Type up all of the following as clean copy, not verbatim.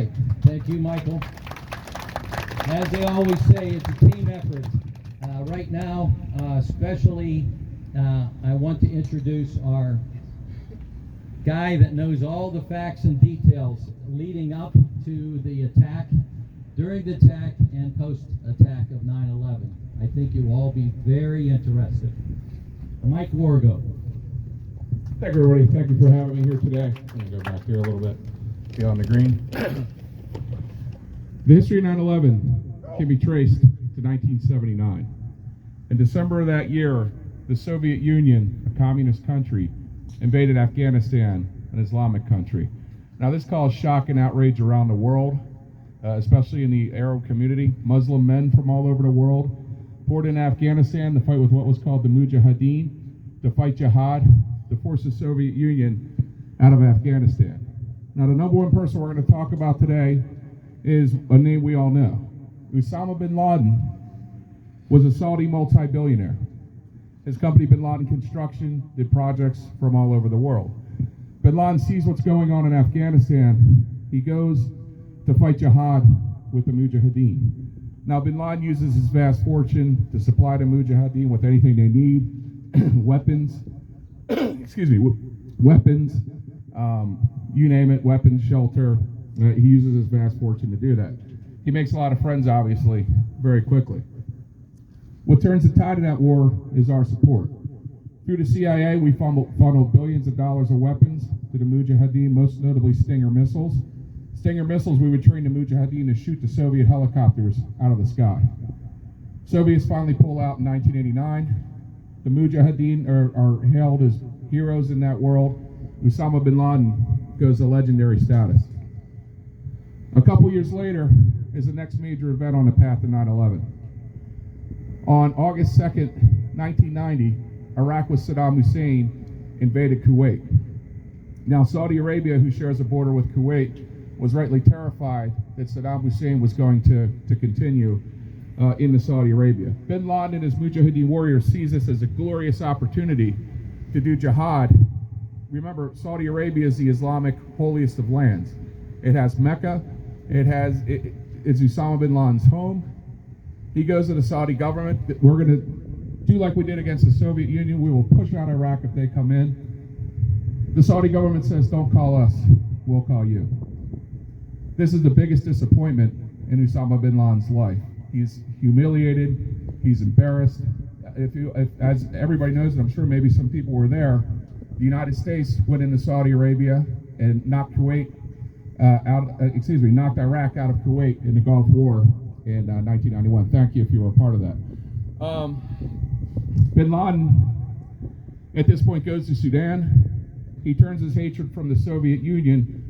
right. Thank you, Michael. As they always say, it's a team effort. Right now, especially, I want to introduce our guy that knows all the facts and details leading up to the attack, during the attack, and post-attack of 9/11. I think you'll all be very interested. Mike Wargo. Thank you, everybody. Thank you for having me here today. I'm going to go back here a little bit, get on the green. The history of 9/11 can be traced to 1979. In December of that year, the Soviet Union, a communist country, invaded Afghanistan, an Islamic country. Now this caused shock and outrage around the world, especially in the Arab community. Muslim men from all over the world poured into Afghanistan to fight with what was called the Mujahideen, to fight jihad, to force the Soviet Union out of Afghanistan. Now the number one person we're going to talk about today is a name we all know. Osama bin Laden was a Saudi multi-billionaire. His company, Bin Laden Construction, did projects from all over the world. Bin Laden sees what's going on in Afghanistan. He goes to fight jihad with the Mujahideen. Now, Bin Laden uses his vast fortune to supply the Mujahideen with anything they need, weapons, weapons, you name it, weapons, shelter. He uses his vast fortune to do that. He makes a lot of friends, obviously, very quickly. What turns the tide of that war is our support. Through the CIA, we funneled billions of dollars of weapons to the Mujahideen, most notably Stinger missiles. Stinger missiles, we would train the Mujahideen to shoot the Soviet helicopters out of the sky. Soviets finally pull out in 1989. The Mujahideen are hailed as heroes in that world. Osama bin Laden goes to legendary status. A couple years later is the next major event on the path to 9/11. On August 2nd, 1990, Iraq with Saddam Hussein invaded Kuwait. Now, Saudi Arabia, who shares a border with Kuwait, was rightly terrified that Saddam Hussein was going to continue into Saudi Arabia. Bin Laden and his Mujahideen warriors sees this as a glorious opportunity to do jihad. Remember, Saudi Arabia is the Islamic holiest of lands. It has Mecca. It's Osama bin Laden's home. He goes to the Saudi government. We're going to do like we did against the Soviet Union. We will push out Iraq if they come in. The Saudi government says, don't call us, we'll call you. This is the biggest disappointment in Osama bin Laden's life. He's humiliated, he's embarrassed. As everybody knows, and I'm sure maybe some people were there, the United States went into Saudi Arabia and knocked Iraq out of Kuwait in the Gulf War in 1991. Thank you if you were a part of that. Bin Laden, at this point, goes to Sudan. He turns his hatred from the Soviet Union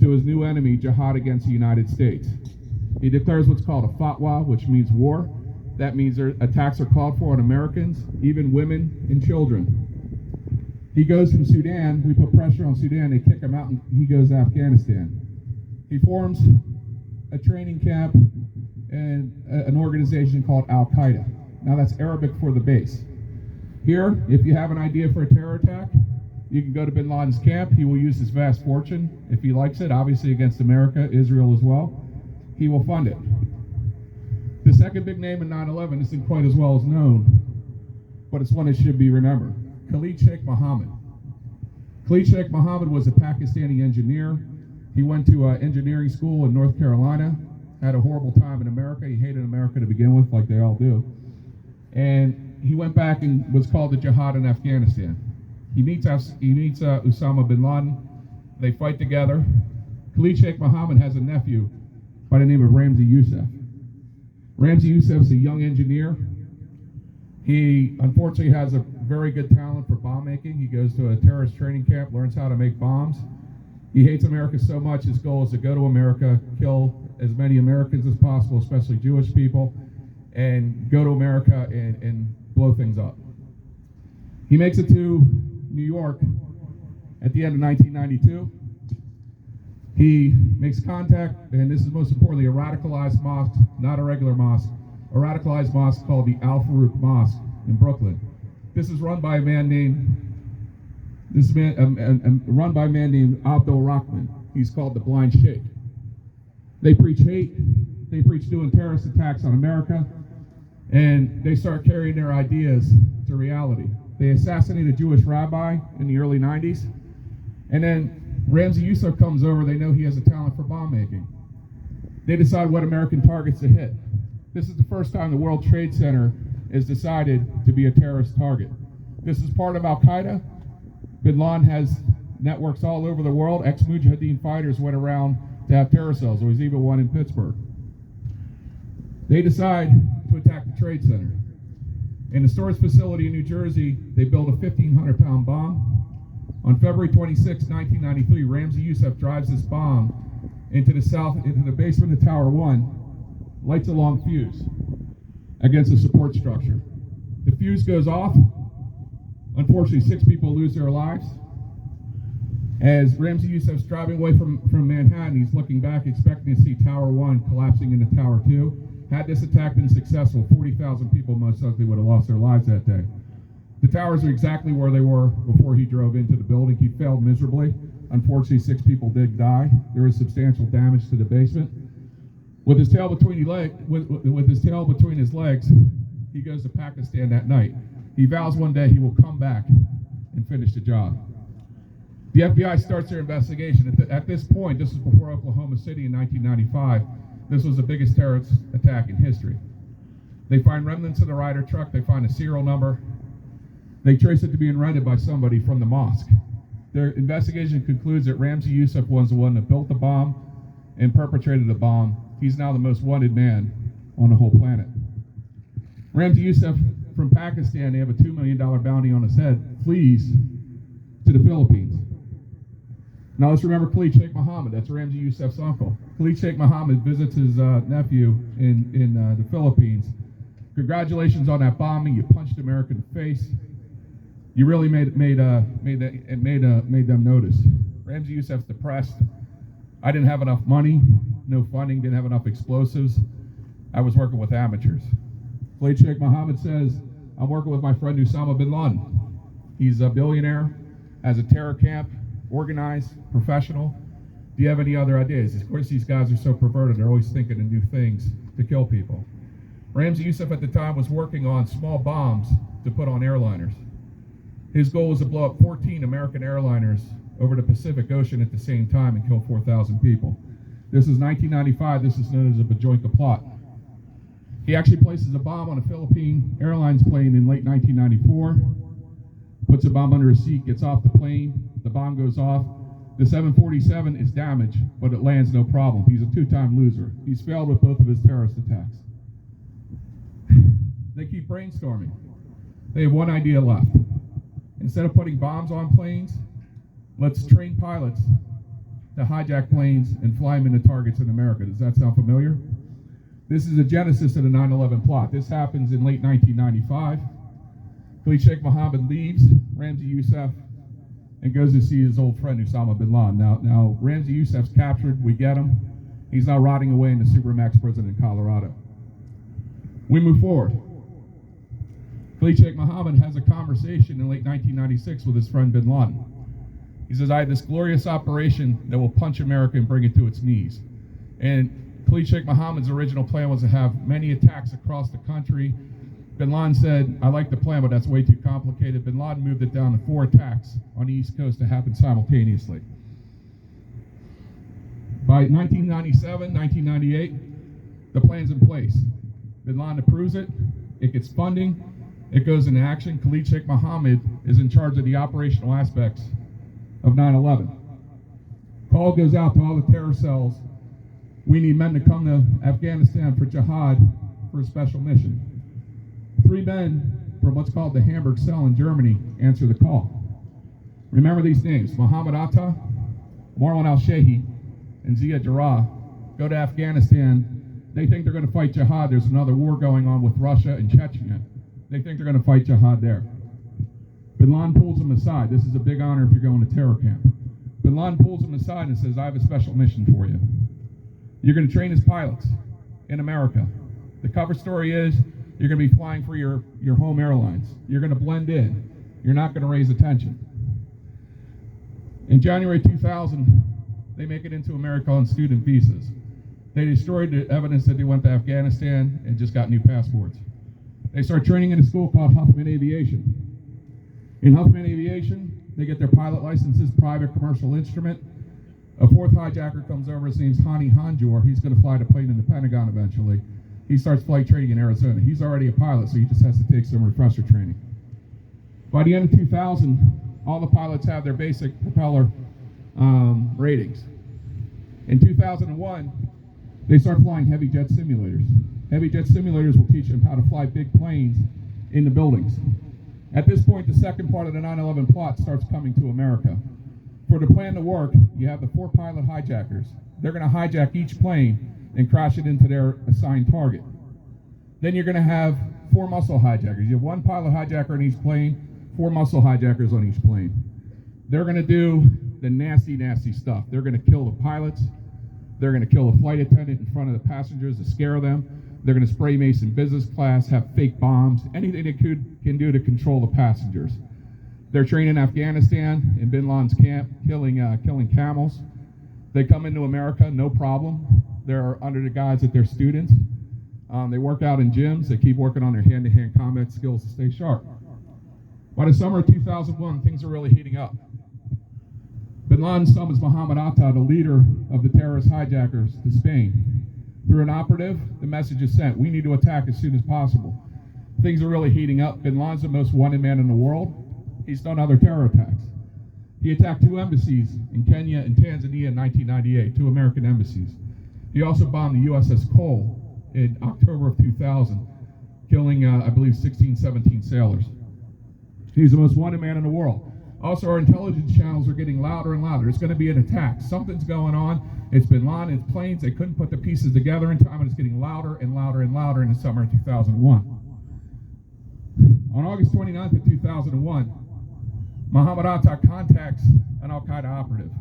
to his new enemy, jihad against the United States. He declares what's called a fatwa, which means war. That means attacks are called for on Americans, even women and children. He goes from Sudan, we put pressure on Sudan, they kick him out, and he goes to Afghanistan. He forms a training camp and an organization called Al-Qaeda. Now that's Arabic for the base. Here, if you have an idea for a terror attack, you can go to bin Laden's camp. He will use his vast fortune, if he likes it, obviously against America, Israel as well. He will fund it. The second big name in 9/11 isn't quite as well as known, but it's one that should be remembered. Khalid Sheikh Mohammed. Khalid Sheikh Mohammed was a Pakistani engineer. He went to engineering school in North Carolina, had a horrible time in America. He hated America to begin with, like they all do. And he went back and was called to jihad in Afghanistan. He meets Osama bin Laden. They fight together. Khalid Sheikh Mohammed has a nephew by the name of Ramzi Youssef. Ramzi Youssef is a young engineer. He unfortunately has a very good talent for bomb making. He goes to a terrorist training camp, learns how to make bombs. He hates America so much, his goal is to go to America, kill as many Americans as possible, especially Jewish people, and go to America and blow things up. He makes it to New York at the end of 1992. He makes contact, and this is most importantly, a radicalized mosque, not a regular mosque, a radicalized mosque called the Al Farouk Mosque in Brooklyn. This is run by a man named run by a man named Abdul Rahman. He's called the Blind Sheikh. They preach hate, they preach doing terrorist attacks on America, and they start carrying their ideas to reality. They assassinate a Jewish rabbi in the early 90s, and then Ramzi Youssef comes over. They know he has a talent for bomb making. They decide what American targets to hit. This is the first time the World Trade Center is decided to be a terrorist target. This is part of Al-Qaeda. Bin Laden has networks all over the world. Ex-Mujahideen fighters went around to have terror cells. There was even one in Pittsburgh. They decide to attack the Trade Center. In a storage facility in New Jersey, they build a 1,500-pound bomb. On February 26, 1993, Ramzi Youssef drives this bomb into the basement of Tower 1, lights a long fuse against a support structure. The fuse goes off. Unfortunately, 6 people lose their lives. As Ramzi Youssef's driving away from Manhattan, he's looking back, expecting to see Tower 1 collapsing into Tower 2. Had this attack been successful, 40,000 people most likely would have lost their lives that day. The towers are exactly where they were before he drove into the building. He failed miserably. Unfortunately, 6 people did die. There was substantial damage to the basement. With his tail between his legs, he goes to Pakistan that night. He vows one day he will come back and finish the job. The FBI starts their investigation. At this point, this is before Oklahoma City in 1995, this was the biggest terrorist attack in history. They find remnants of the Ryder truck. They find a serial number. They trace it to being rented by somebody from the mosque. Their investigation concludes that Ramzi Youssef was the one that built the bomb and perpetrated the bomb. He's now the most wanted man on the whole planet. Ramzi Youssef from Pakistan, they have a $2 million bounty on his head, flees to the Philippines. Now let's remember Khalid Sheikh Mohammed. That's Ramzi Youssef's uncle. Khalid Sheikh Mohammed visits his nephew in the Philippines. Congratulations on that bombing. You punched America in the face. You really made them notice. Ramzi Youssef's depressed. I didn't have enough money, no funding, didn't have enough explosives. I was working with amateurs. Khalid Sheikh Mohammed says, I'm working with my friend Osama bin Laden. He's a billionaire, has a terror camp, organized, professional. Do you have any other ideas? Of course, these guys are so perverted. They're always thinking of new things to kill people. Ramzi Youssef at the time was working on small bombs to put on airliners. His goal was to blow up 14 American airliners over the Pacific Ocean at the same time and kill 4,000 people. This is 1995. This is known as a Bajorka plot. He actually places a bomb on a Philippine Airlines plane in late 1994, puts a bomb under a seat, gets off the plane, the bomb goes off. The 747 is damaged, but it lands no problem. He's a 2-time loser. He's failed with both of his terrorist attacks. They keep brainstorming. They have one idea left. Instead of putting bombs on planes, let's train pilots to hijack planes and fly them into targets in America. Does that sound familiar? This is the genesis of the 9/11 plot. This happens in late 1995. Khalid Sheikh Mohammed leaves Ramzi Youssef and goes to see his old friend Osama bin Laden. Now Ramzi Youssef's captured. We get him. He's now rotting away in the Supermax prison in Colorado. We move forward. Khalid Sheikh Mohammed has a conversation in late 1996 with his friend bin Laden. He says, I had this glorious operation that will punch America and bring it to its knees. And Khalid Sheikh Mohammed's original plan was to have many attacks across the country. Bin Laden said, I like the plan, but that's way too complicated. Bin Laden moved it down to 4 attacks on the East Coast to happen simultaneously. By 1997, 1998, the plan's in place. Bin Laden approves it, it gets funding, it goes into action. Khalid Sheikh Mohammed is in charge of the operational aspects of 9/11. Call goes out to all the terror cells. We need men to come to Afghanistan for jihad for a special mission. 3 men from what's called the Hamburg cell in Germany answer the call. Remember these names: Mohammed Atta, Marwan al-Shehi, and Ziad Jarrah go to Afghanistan. They think they're going to fight jihad. There's another war going on with Russia and Chechnya. They think they're going to fight jihad there. Bin Laden pulls them aside. This is a big honor if you're going to terror camp. Bin Laden pulls them aside and says, I have a special mission for you. You're going to train as pilots in America. The cover story is you're going to be flying for your home airlines. You're going to blend in. You're not going to raise attention. In January 2000, they make it into America on student visas. They destroyed the evidence that they went to Afghanistan and just got new passports. They start training in a school called Huffman Aviation. In Huffman Aviation, they get their pilot licenses, private commercial instrument. A fourth hijacker comes over, his name's Hani Hanjour. He's going to fly the plane in the Pentagon eventually. He starts flight training in Arizona. He's already a pilot, so he just has to take some refresher training. By the end of 2000, all the pilots have their basic propeller ratings. In 2001, they start flying heavy jet simulators. Heavy jet simulators will teach them how to fly big planes in the buildings. At this point, the second part of the 9/11 plot starts coming to America. For the plan to work, you have the 4 pilot hijackers. They're going to hijack each plane and crash it into their assigned target. Then you're going to have 4 muscle hijackers. You have 1 pilot hijacker on each plane, 4 muscle hijackers on each plane. They're going to do the nasty, nasty stuff. They're going to kill the pilots. They're going to kill the flight attendant in front of the passengers to scare them. They're going to spray mason business class, have fake bombs, anything they can do to control the passengers. They're trained in Afghanistan, in Bin Laden's camp, killing camels. They come into America, no problem. They're under the guise that they're students. They work out in gyms. They keep working on their hand-to-hand combat skills to stay sharp. By the summer of 2001, things are really heating up. Bin Laden's son is Mohammed Atta, the leader of the terrorist hijackers, to Spain. Through an operative, the message is sent: we need to attack as soon as possible. Things are really heating up. Bin Laden's the most wanted man in the world. He's done other terror attacks. He attacked 2 embassies in Kenya and Tanzania in 1998, 2 American embassies. He also bombed the USS Cole in October of 2000, killing, I believe, 16, 17 sailors. He's the most wanted man in the world. Also, our intelligence channels are getting louder and louder. It's going to be an attack. Something's going on. It's Bin Laden, it's planes. They couldn't put the pieces together in time, and it's getting louder and louder and louder in the summer of 2001. On August 29th of 2001, Mohammed Atta contacts an Al-Qaeda operative.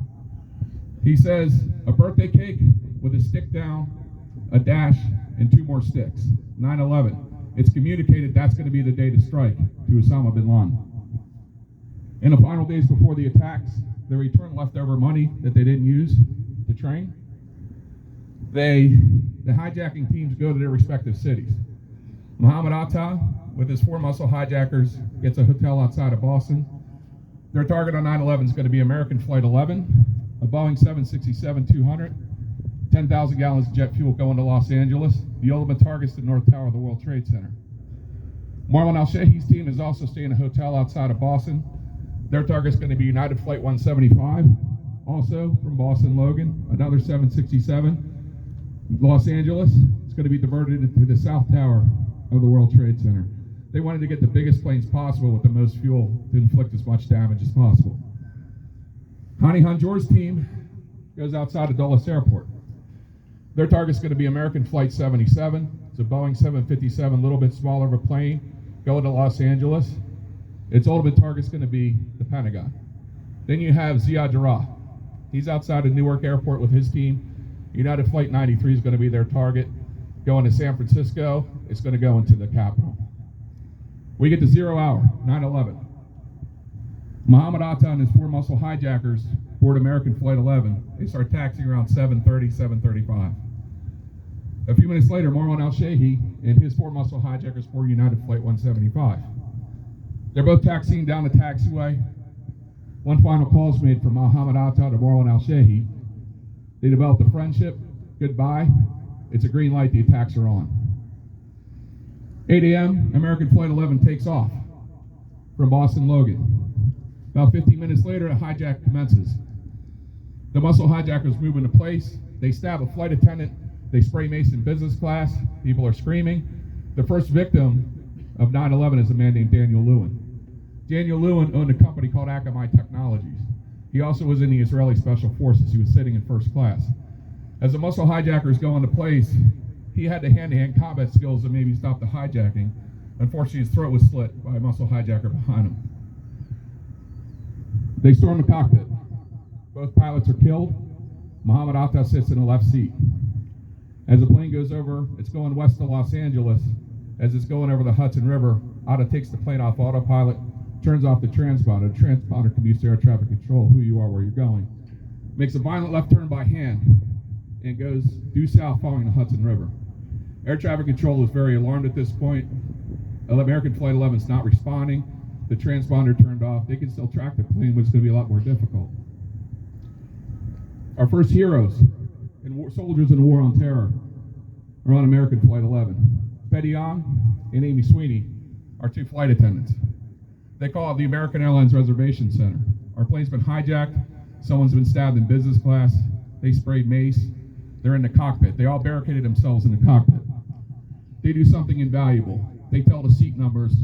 He says, a birthday cake with a stick down, a dash, and 2 more sticks. 9/11. It's communicated that's going to be the day to strike to Osama bin Laden. In the final days before the attacks, they return leftover money that they didn't use to train. The hijacking teams go to their respective cities. Mohammed Atta, with his 4 muscle hijackers, gets a hotel outside of Boston. Their target on 9/11 is going to be American Flight 11, a Boeing 767-200, 10,000 gallons of jet fuel going to Los Angeles. The ultimate target is the North Tower of the World Trade Center. Marwan al-Shehhi's team is also staying in a hotel outside of Boston. Their target is going to be United Flight 175, also from Boston Logan, another 767. Los Angeles, it's going to be diverted into the South Tower of the World Trade Center. They wanted to get the biggest planes possible with the most fuel to inflict as much damage as possible. Hani Hanjour's team goes outside of Dulles Airport. Their target's going to be American Flight 77. It's a Boeing 757, a little bit smaller of a plane, going to Los Angeles. Its ultimate target's going to be the Pentagon. Then you have Ziad Jarrah. He's outside of Newark Airport with his team. United Flight 93 is going to be their target. Going to San Francisco, it's going to go into the Capitol. We get to 0 hour, 9/11. Mohammed Atta and his 4 muscle hijackers board American Flight 11. They start taxiing around 7:30, 7:35. A few minutes later, Marwan al-Shehhi and his 4 muscle hijackers board United Flight 175. They're both taxiing down the taxiway. One final call is made from Mohammed Atta to Marwan al-Shehhi. They develop a friendship. Goodbye. It's a green light. The attacks are on. 8 a.m., American Flight 11 takes off from Boston Logan. About 15 minutes later, a hijack commences. The muscle hijackers move into place. They stab a flight attendant. They spray mason business class. People are screaming. The first victim of 9/11 is a man named Daniel Lewin. Daniel Lewin owned a company called Akamai Technologies. He also was in the Israeli Special Forces. He was sitting in first class. As the muscle hijackers go into place, he had the hand-to-hand combat skills to maybe stop the hijacking. Unfortunately, his throat was slit by a muscle hijacker behind him. They storm the cockpit. Both pilots are killed. Mohammed Atta sits in the left seat. As the plane goes over, it's going west to Los Angeles. As it's going over the Hudson River, Atta takes the plane off autopilot, turns off the transponder. The transponder commutes to air traffic control, who you are, where you're going. Makes a violent left turn by hand and goes due south following the Hudson River. Air traffic control is very alarmed at this point. American Flight 11 is not responding. The transponder turned off. They can still track the plane, but it's going to be a lot more difficult. Our first heroes and soldiers in the war on terror are on American Flight 11. Betty Young and Amy Sweeney are two flight attendants. They call it the American Airlines Reservation Center. Our plane's been hijacked. Someone's been stabbed in business class. They sprayed mace. They're in the cockpit. They all barricaded themselves in the cockpit. They do something invaluable. They tell the seat numbers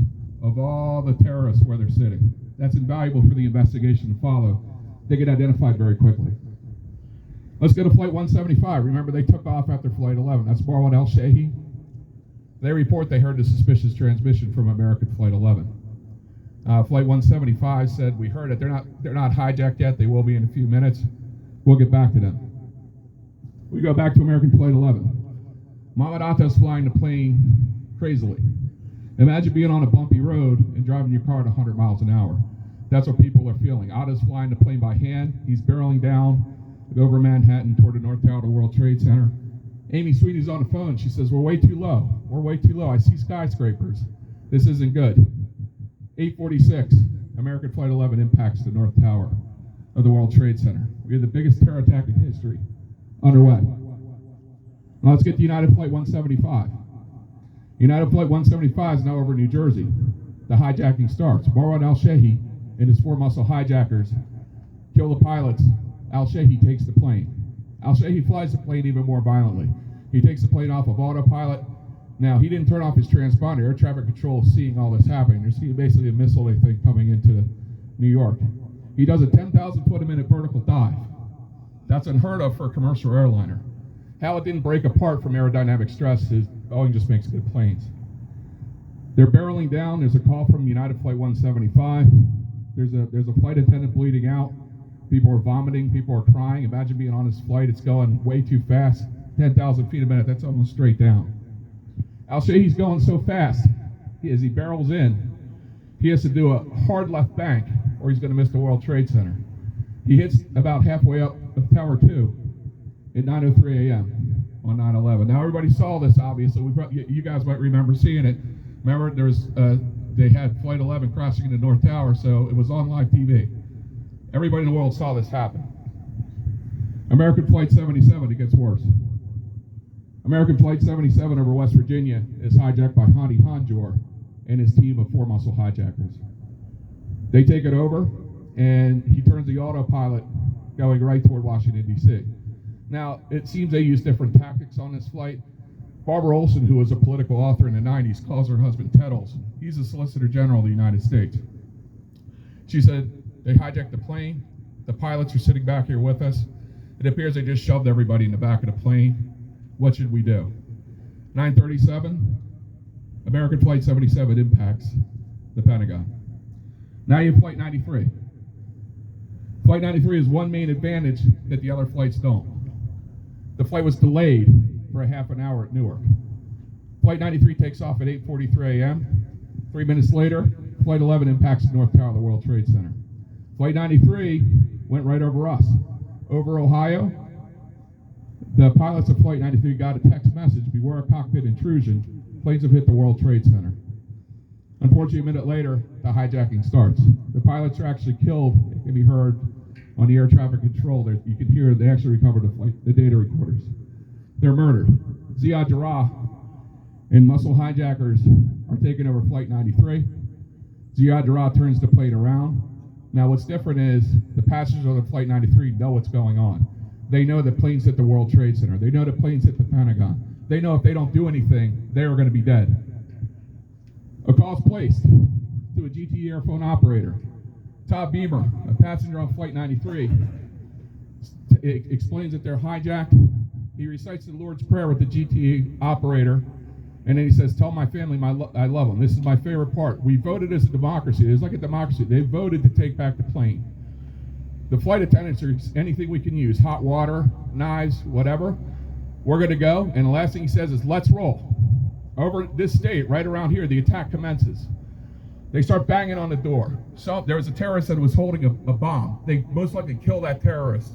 of all the terrorists where they're sitting. That's invaluable for the investigation to follow. They get identified very quickly. Let's go to Flight 175. Remember, they took off after Flight 11. That's Marwan al-Shehi. They report they heard a suspicious transmission from American Flight 11. Flight 175 said, we heard it. They're not hijacked yet. They will be in a few minutes. We'll get back to them. We go back to American Flight 11. Mohammed Atta's flying the plane crazily. Imagine being on a bumpy road and driving your car at 100 miles an hour. That's what people are feeling. Atta's flying the plane by hand. He's barreling down over Manhattan toward the North Tower of the World Trade Center. Amy Sweeney's on the phone. She says, we're way too low. We're way too low. I see skyscrapers. This isn't good. 8:46, American Flight 11 impacts the North Tower of the World Trade Center. We have the biggest terror attack in history underway. Now let's get to United Flight 175. United Flight 175 is now over New Jersey. The hijacking starts. Marwan al-Shehi and his four muscle hijackers kill the pilots. Al-Shehi takes the plane. Al-Shehi flies the plane even more violently. He takes the plane off of autopilot. Now, he didn't turn off his transponder. Air traffic control is seeing all this happening. They're seeing basically a missile, they think, coming into New York. He does a 10,000 foot a minute vertical dive. That's unheard of for a commercial airliner. How it didn't break apart from aerodynamic stress is Boeing just makes good planes. They're barreling down. There's a call from United Flight 175. There's a flight attendant bleeding out. People are vomiting. People are crying. Imagine being on this flight. It's going way too fast. 10,000 feet a minute. That's almost straight down. Al-Shehi's going so fast, as he barrels in, he has to do a hard left bank or he's going to miss the World Trade Center. He hits about halfway up of Tower 2 at 9:03 a.m. on 9/11. Now everybody saw this, obviously. You guys might remember seeing it. Remember, they had Flight 11 crashing into North Tower, so it was on live TV. Everybody in the world saw this happen. American Flight 77, it gets worse. American Flight 77 over West Virginia is hijacked by Hani Hanjour and his team of four muscle hijackers. They take it over, and he turns the autopilot going right toward Washington, D.C. Now, it seems they use different tactics on this flight. Barbara Olson, who was a political author in the 90s, calls her husband Ted Olson. He's the Solicitor General of the United States. She said, they hijacked the plane. The pilots are sitting back here with us. It appears they just shoved everybody in the back of the plane. What should we do? 9:37, American Flight 77 impacts the Pentagon. Now you have Flight 93. Flight 93 has one main advantage that the other flights don't. The flight was delayed for a half an hour at Newark. Flight 93 takes off at 8:43 a.m. 3 minutes later, Flight 11 impacts the North Tower of the World Trade Center. Flight 93 went right over us. Over Ohio, the pilots of Flight 93 got a text message, beware of cockpit intrusion. Planes have hit the World Trade Center. Unfortunately, a minute later, the hijacking starts. The pilots are actually killed. It can be heard on the air traffic control. You can hear they actually recovered the data recorders. They're murdered. Ziad Jarrah and muscle hijackers are taking over Flight 93. Ziad Jarrah turns the plane around. Now, what's different is the passengers on the Flight 93 know what's going on. They know that planes hit the World Trade Center. They know that planes hit the Pentagon. They know if they don't do anything, they are going to be dead. A call is placed to a GTE airphone operator. Todd Beamer, a passenger on Flight 93, explains that they're hijacked. He recites the Lord's Prayer with the GTE operator, and then he says, tell my family I love them. This is my favorite part. We voted as a democracy. It's like a democracy. They voted to take back the plane. The flight attendants are anything we can use, hot water, knives, whatever. We're going to go, and the last thing he says is, let's roll. Over this state, right around here, the attack commences. They start banging on the door. So there was a terrorist that was holding a bomb. They most likely kill that terrorist.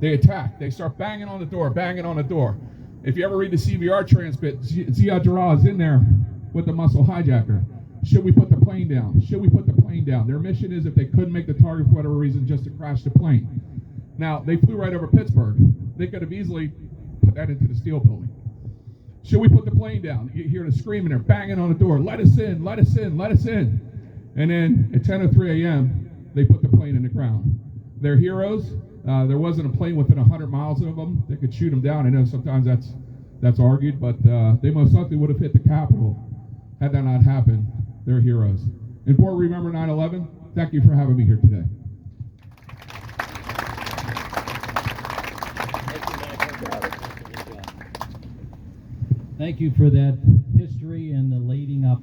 They attack. They start banging on the door, banging on the door. If you ever read the CVR transcript, Ziad Jarrah is in there with the muscle hijacker. Should we put the plane down? Should we put the plane down? Their mission is, if they couldn't make the target for whatever reason, just to crash the plane. Now, they flew right over Pittsburgh. They could have easily put that into the steel building. Should we put the plane down? You hear the screaming, they're banging on the door. Let us in, let us in, let us in. And then at 10:03 a.m., they put the plane in the ground. They're heroes. There wasn't a plane within 100 miles of them that could shoot them down. I know sometimes that's argued, but they most likely would have hit the Capitol had that not happened. They're heroes. And for Remember 9/11, thank you for having me here today. Thank you for that history and the leading up